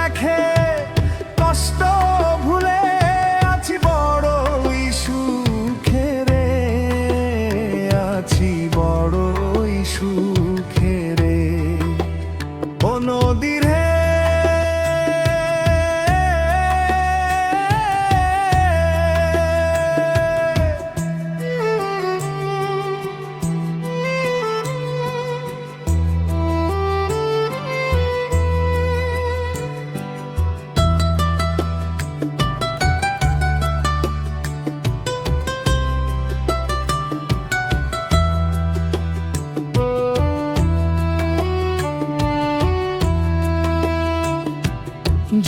দেখে কষ্ট ভুলে আছি বড়ই সুখে রে, আছি বড়ই সুখে রে। ও নদী রে,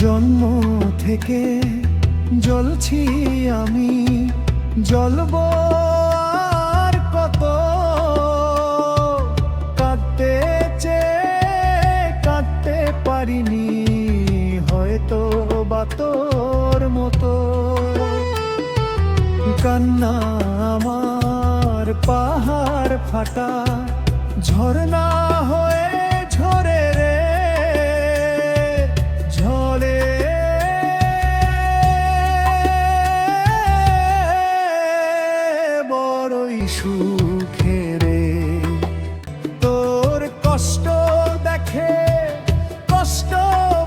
জন্ম থেকে জ্বলছি আমি, জ্বলবো আর কত। কাঁদতে চেয়ে কাঁদতে পারিনি হয়তো বা তোর মতো। কান্না আমার পাহাড় ফাটা ঝরনা হয়ে ঝরে রে, ঝরে বড়ই সুখে রে। তোর কষ্ট দেখে কষ্ট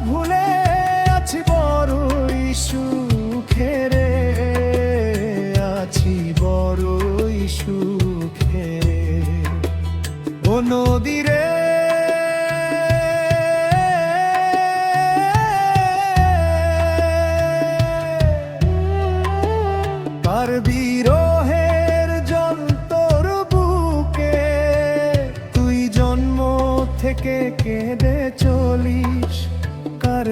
ভুলে আছি বড়ই সুখে রে, আছি বড়ই সুখে রে। ও নদী রে, কার বিরহের জল তোর বুকে, তুই জন্ম থেকে কেঁদে চলিস কার